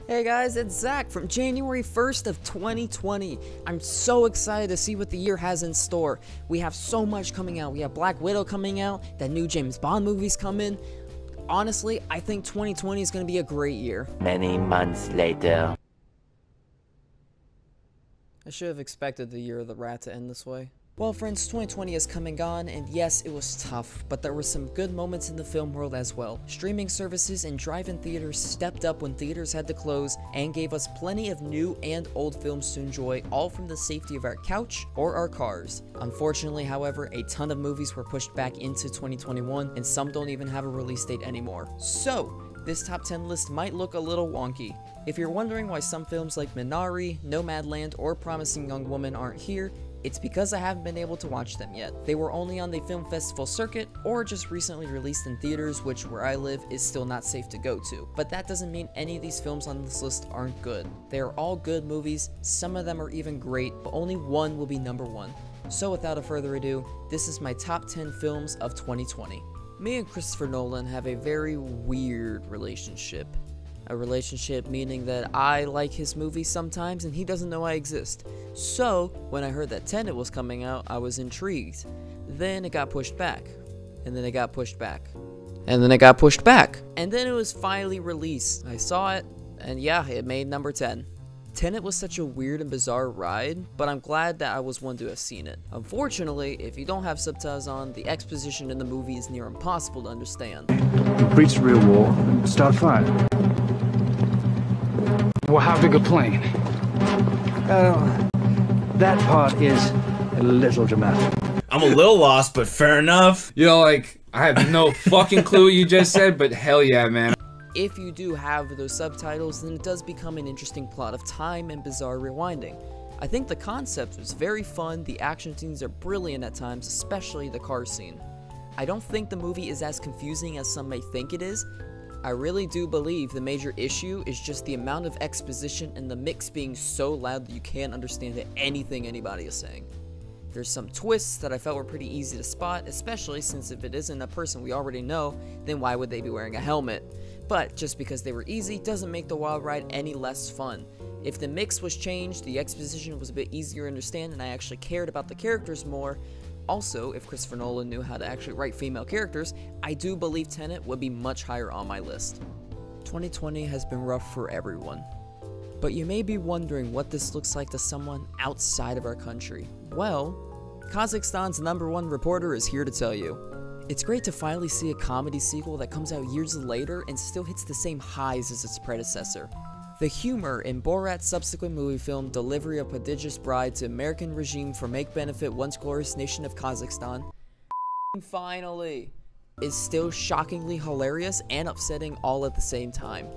Hey guys, it's Zach from January 1st of 2020. I'm so excited to see what the year has in store. We have so much coming out. We have Black Widow coming out, that new James Bond movie's coming. Honestly, I think 2020 is going to be a great year. Many months later. I should have expected the year of the rat to end this way. Well friends, 2020 has come and gone, and yes, it was tough, but there were some good moments in the film world as well. Streaming services and drive-in theaters stepped up when theaters had to close and gave us plenty of new and old films to enjoy, all from the safety of our couch or our cars. Unfortunately, however, a ton of movies were pushed back into 2021, and some don't even have a release date anymore. So, this top 10 list might look a little wonky. If you're wondering why some films like Minari, Nomadland, or Promising Young Woman aren't here, it's because I haven't been able to watch them yet. They were only on the film festival circuit, or just recently released in theaters, which where I live is still not safe to go to. But that doesn't mean any of these films on this list aren't good. They are all good movies, some of them are even great, but only one will be number one. So without further ado, this is my top 10 films of 2020. Me and Christopher Nolan have a very weird relationship. A relationship meaning that I like his movies sometimes and he doesn't know I exist. So, when I heard that Tenet was coming out, I was intrigued. Then it got pushed back. And then it got pushed back. And then it got pushed back. And then it was finally released. I saw it, and yeah, it made number 10. Tenet was such a weird and bizarre ride, but I'm glad that I was one to have seen it. Unfortunately, if you don't have subtitles on, the exposition in the movie is near impossible to understand. Breach the rear wall and start fire. Well, how big a plane? That part is a little dramatic. I'm a little lost, but fair enough. Like, I have no fucking clue what you just said, but hell yeah, man. If you do have those subtitles, then it does become an interesting plot of time and bizarre rewinding. I think the concept was very fun, the action scenes are brilliant at times, especially the car scene. I don't think the movie is as confusing as some may think it is. I really do believe the major issue is just the amount of exposition and the mix being so loud that you can't understand anything anybody is saying. There's some twists that I felt were pretty easy to spot, especially since if it isn't a person we already know, then why would they be wearing a helmet? But just because they were easy doesn't make the wild ride any less fun. If the mix was changed, the exposition was a bit easier to understand, and I actually cared about the characters more. Also, if Christopher Nolan knew how to actually write female characters, I do believe Tenet would be much higher on my list. 2020 has been rough for everyone. But you may be wondering what this looks like to someone outside of our country. Well, Kazakhstan's #1 reporter is here to tell you. It's great to finally see a comedy sequel that comes out years later and still hits the same highs as its predecessor. The humor in Borat's subsequent movie film Delivery of Prodigious Bride to American regime for make benefit once glorious nation of Kazakhstan finally is still shockingly hilarious and upsetting all at the same time.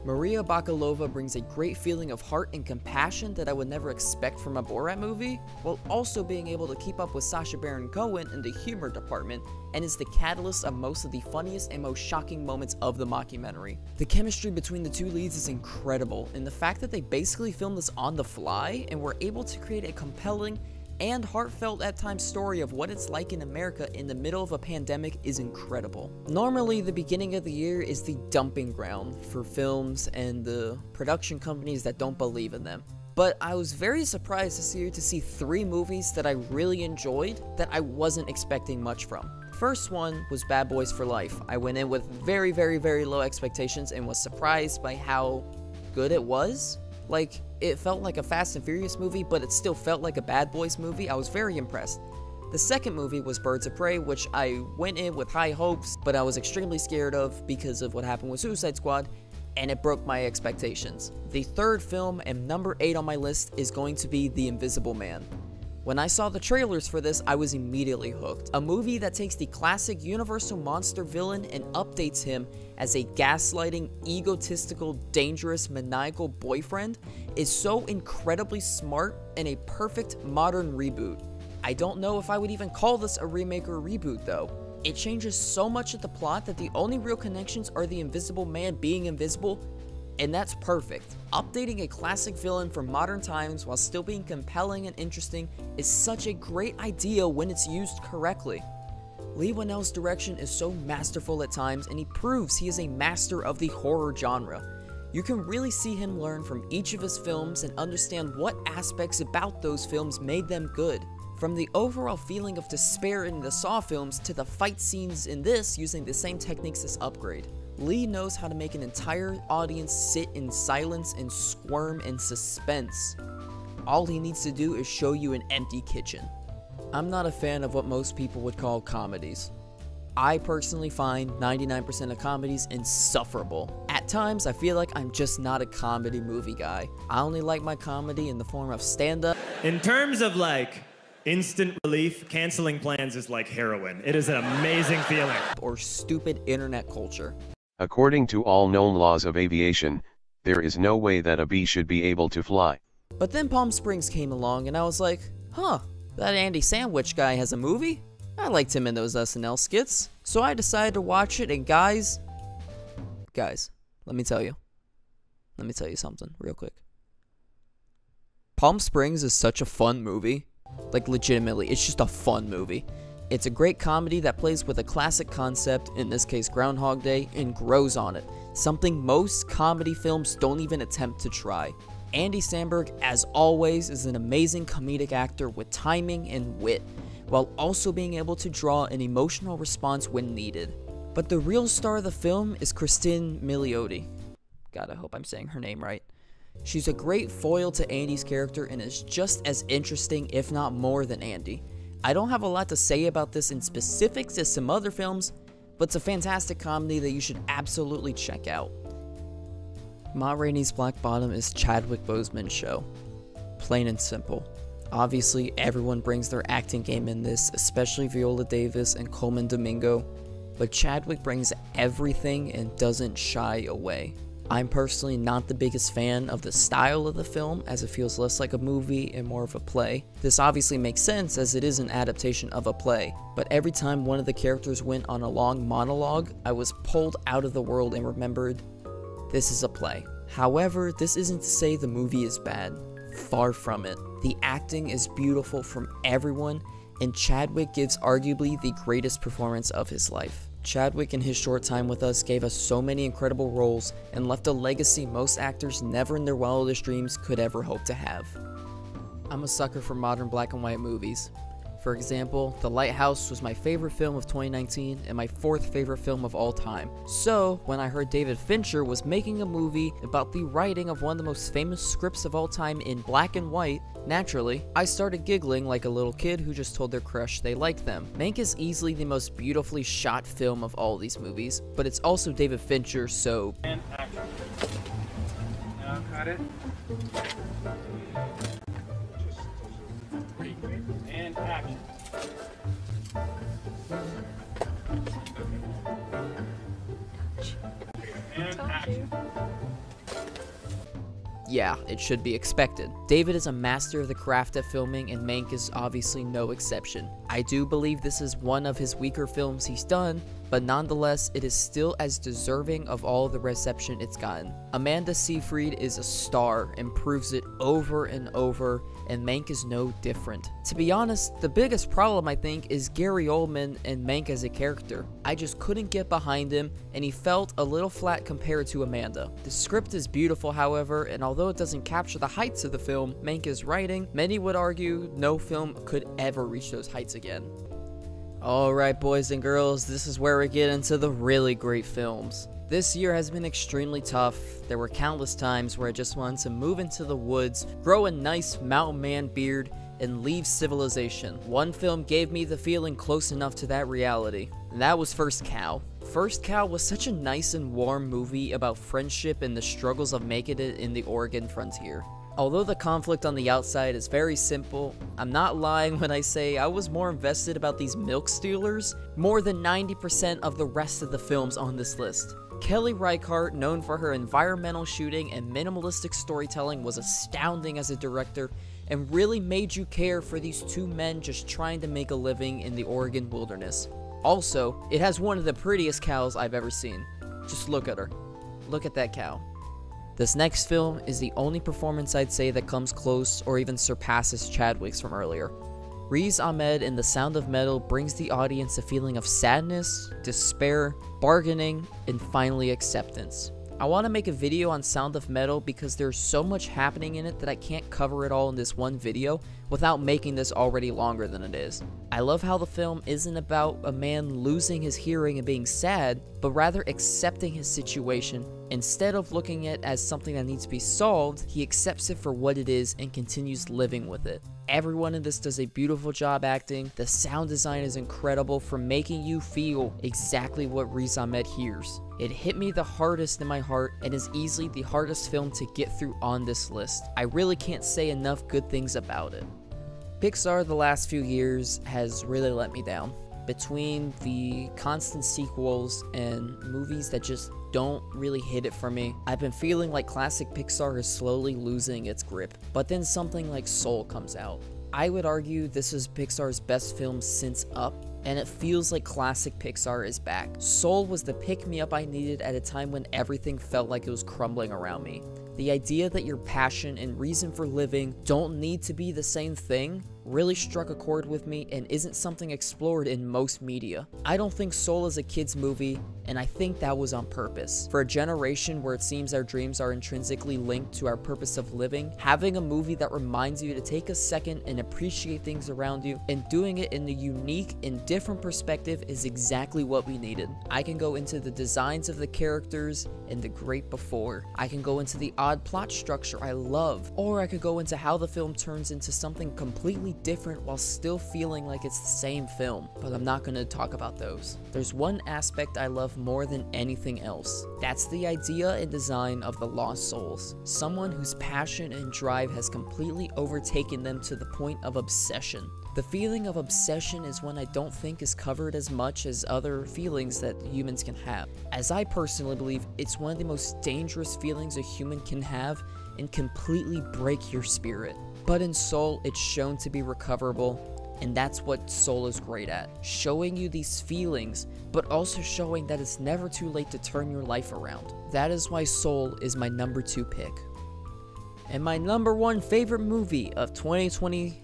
Maria Bakalova brings a great feeling of heart and compassion that I would never expect from a Borat movie, while also being able to keep up with Sacha Baron Cohen in the humor department, and is the catalyst of most of the funniest and most shocking moments of the mockumentary. The chemistry between the two leads is incredible, and the fact that they basically filmed this on the fly and were able to create a compelling and heartfelt at times story of what it's like in America in the middle of a pandemic is incredible. Normally, the beginning of the year is the dumping ground for films and the production companies that don't believe in them. But I was very surprised this year to see 3 movies that I really enjoyed that I wasn't expecting much from. First one was Bad Boys for Life. I went in with very low expectations and was surprised by how good it was. Like, it felt like a Fast and Furious movie, but it still felt like a Bad Boys movie. I was very impressed. The second movie was Birds of Prey, which I went in with high hopes, but I was extremely scared of because of what happened with Suicide Squad, and it broke my expectations. The third film, and number 8 on my list, is going to be The Invisible Man. When I saw the trailers for this, I was immediately hooked. A movie that takes the classic Universal monster villain and updates him as a gaslighting, egotistical, dangerous, maniacal boyfriend is so incredibly smart and a perfect modern reboot. I don't know if I would even call this a remake or a reboot though. It changes so much of the plot that the only real connections are the Invisible Man being invisible, and that's perfect. Updating a classic villain for modern times while still being compelling and interesting is such a great idea when it's used correctly. Leigh Whannell's direction is so masterful at times, and he proves he is a master of the horror genre. You can really see him learn from each of his films and understand what aspects about those films made them good. From the overall feeling of despair in the Saw films to the fight scenes in this using the same techniques as Upgrade. Lee knows how to make an entire audience sit in silence and squirm in suspense. All he needs to do is show you an empty kitchen. I'm not a fan of what most people would call comedies. I personally find 99% of comedies insufferable. At times, I feel like I'm just not a comedy movie guy. I only like my comedy in the form of stand-up. In terms of like instant relief, canceling plans is like heroin. It is an amazing feeling. Or stupid internet culture. According to all known laws of aviation, there is no way that a bee should be able to fly. But then Palm Springs came along and I was like, huh, that Andy Sandwich guy has a movie? I liked him in those SNL skits. So I decided to watch it, and guys, let me tell you something real quick. Palm Springs is such a fun movie. Like, legitimately, it's just a fun movie. It's a great comedy that plays with a classic concept, in this case Groundhog Day, and grows on it. Something most comedy films don't even attempt to try. Andy Samberg, as always, is an amazing comedic actor with timing and wit, while also being able to draw an emotional response when needed. But the real star of the film is Kristen Milioti. God, I hope I'm saying her name right. She's a great foil to Andy's character and is just as interesting, if not more, than Andy. I don't have a lot to say about this in specifics as some other films, but it's a fantastic comedy that you should absolutely check out. Ma Rainey's Black Bottom is Chadwick Boseman's show. Plain and simple. Obviously, everyone brings their acting game in this, especially Viola Davis and Coleman Domingo, but Chadwick brings everything and doesn't shy away. I'm personally not the biggest fan of the style of the film, as it feels less like a movie and more of a play. This obviously makes sense as it is an adaptation of a play, but every time one of the characters went on a long monologue, I was pulled out of the world and remembered, this is a play. However, this isn't to say the movie is bad. Far from it. The acting is beautiful from everyone, and Chadwick gives arguably the greatest performance of his life. Chadwick in his short time with us gave us so many incredible roles and left a legacy most actors never in their wildest dreams could ever hope to have. I'm a sucker for modern black and white movies. For example, The Lighthouse was my favorite film of 2019 and my 4th favorite film of all time. So, when I heard David Fincher was making a movie about the writing of one of the most famous scripts of all time in black and white, naturally, I started giggling like a little kid who just told their crush they liked them. Mank is easily the most beautifully shot film of all these movies, but it's also David Fincher, so... And action. Now cut it. And action. And action. Yeah, it should be expected. David is a master of the craft at filming, and Mank is obviously no exception. I do believe this is one of his weaker films he's done, but nonetheless, it is still as deserving of all the reception it's gotten. Amanda Seyfried is a star and proves it over and over, and Mank is no different. To be honest, the biggest problem I think is Gary Oldman and Mank as a character. I just couldn't get behind him, and he felt a little flat compared to Amanda. The script is beautiful, however, and although it doesn't capture the heights of the film Mank is writing, many would argue no film could ever reach those heights again. Alright boys and girls, this is where we get into the really great films. This year has been extremely tough. There were countless times where I just wanted to move into the woods, grow a nice mountain man beard, and leave civilization. One film gave me the feeling close enough to that reality, and that was First Cow. First Cow was such a nice and warm movie about friendship and the struggles of making it in the Oregon frontier. Although the conflict on the outside is very simple, I'm not lying when I say I was more invested about these milk stealers more than 90% of the rest of the films on this list. Kelly Reichardt, known for her environmental shooting and minimalistic storytelling, was astounding as a director and really made you care for these two men just trying to make a living in the Oregon wilderness. Also, it has one of the prettiest cows I've ever seen. Just look at her. Look at that cow. This next film is the only performance I'd say that comes close or even surpasses Chadwick's from earlier. Riz Ahmed in The Sound of Metal brings the audience a feeling of sadness, despair, bargaining, and finally acceptance. I want to make a video on Sound of Metal because there's so much happening in it that I can't cover it all in this one video without making this already longer than it is. I love how the film isn't about a man losing his hearing and being sad, but rather accepting his situation. Instead of looking at it as something that needs to be solved, he accepts it for what it is and continues living with it. Everyone in this does a beautiful job acting. The sound design is incredible for making you feel exactly what Riz Ahmed hears. It hit me the hardest in my heart and is easily the hardest film to get through on this list. I really can't say enough good things about it. Pixar the last few years has really let me down. Between the constant sequels and movies that just don't really hit it for me, I've been feeling like classic Pixar is slowly losing its grip. But then something like Soul comes out. I would argue this is Pixar's best film since Up, and it feels like classic Pixar is back. Soul was the pick-me-up I needed at a time when everything felt like it was crumbling around me. The idea that your passion and reason for living don't need to be the same thing really struck a chord with me and isn't something explored in most media. I don't think Soul is a kid's movie, and I think that was on purpose. For a generation where it seems our dreams are intrinsically linked to our purpose of living, having a movie that reminds you to take a second and appreciate things around you and doing it in a unique and different perspective is exactly what we needed. I can go into the designs of the characters and the great before. I can go into the odd plot structure I love, or I could go into how the film turns into something completely different while still feeling like it's the same film, but I'm not going to talk about those. There's one aspect I love more than anything else. That's the idea and design of the Lost Souls. Someone whose passion and drive has completely overtaken them to the point of obsession. The feeling of obsession is one I don't think is covered as much as other feelings that humans can have. As I personally believe, it's one of the most dangerous feelings a human can have and completely break your spirit. But in Soul, it's shown to be recoverable, and that's what Soul is great at. Showing you these feelings, but also showing that it's never too late to turn your life around. That is why Soul is my number 2 pick. And my number 1 favorite movie of 2020...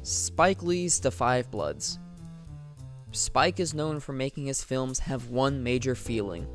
Spike Lee's The Five Bloods. Spike is known for making his films have one major feeling: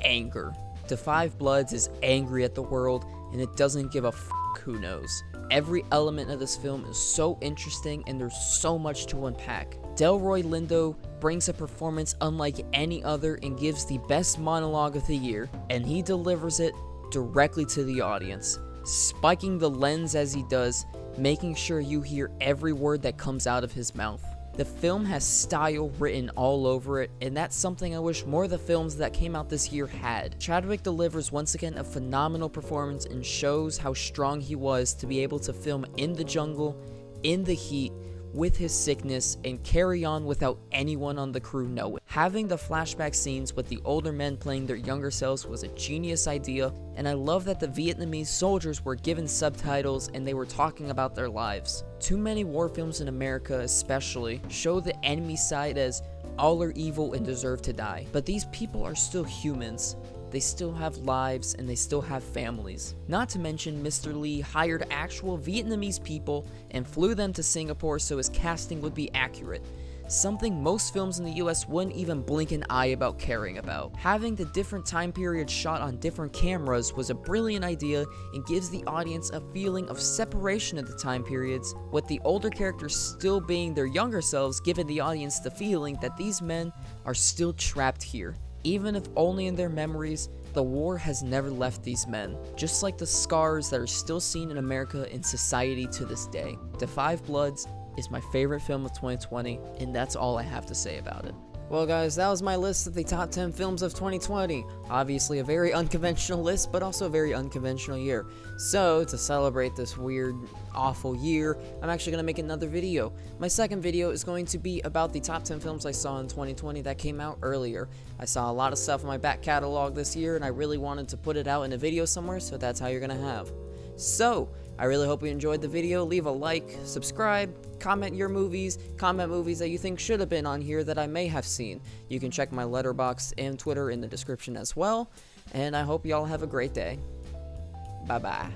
anger. The Five Bloods is angry at the world, and it doesn't give a who knows. Every element of this film is so interesting, and there's so much to unpack. Delroy Lindo brings a performance unlike any other and gives the best monologue of the year, and he delivers it directly to the audience, spiking the lens as he does, making sure you hear every word that comes out of his mouth. The film has style written all over it, and that's something I wish more of the films that came out this year had. Chadwick delivers once again a phenomenal performance and shows how strong he was to be able to film in the jungle, in the heat, with his sickness, and carry on without anyone on the crew knowing. Having the flashback scenes with the older men playing their younger selves was a genius idea, and I love that the Vietnamese soldiers were given subtitles and they were talking about their lives. Too many war films in America especially show the enemy side as all are evil and deserve to die, but these people are still humans. They still have lives and they still have families. Not to mention, Mr. Lee hired actual Vietnamese people and flew them to Singapore so his casting would be accurate. Something most films in the US wouldn't even blink an eye about caring about. Having the different time periods shot on different cameras was a brilliant idea and gives the audience a feeling of separation of the time periods, with the older characters still being their younger selves, giving the audience the feeling that these men are still trapped here. Even if only in their memories, the war has never left these men, just like the scars that are still seen in America and society to this day. The Five Bloods is my favorite film of 2020, and that's all I have to say about it. Well guys, that was my list of the top 10 films of 2020. Obviously a very unconventional list, but also a very unconventional year. So, to celebrate this weird, awful year, I'm actually going to make another video. My second video is going to be about the top 10 films I saw in 2020 that came out earlier. I saw a lot of stuff in my back catalog this year, and I really wanted to put it out in a video somewhere, so that's how you're going to have. So, I really hope you enjoyed the video. Leave a like, subscribe, comment your movies, comment movies that you think should have been on here that I may have seen. You can check my Letterboxd and Twitter in the description as well, and I hope y'all have a great day. Bye bye.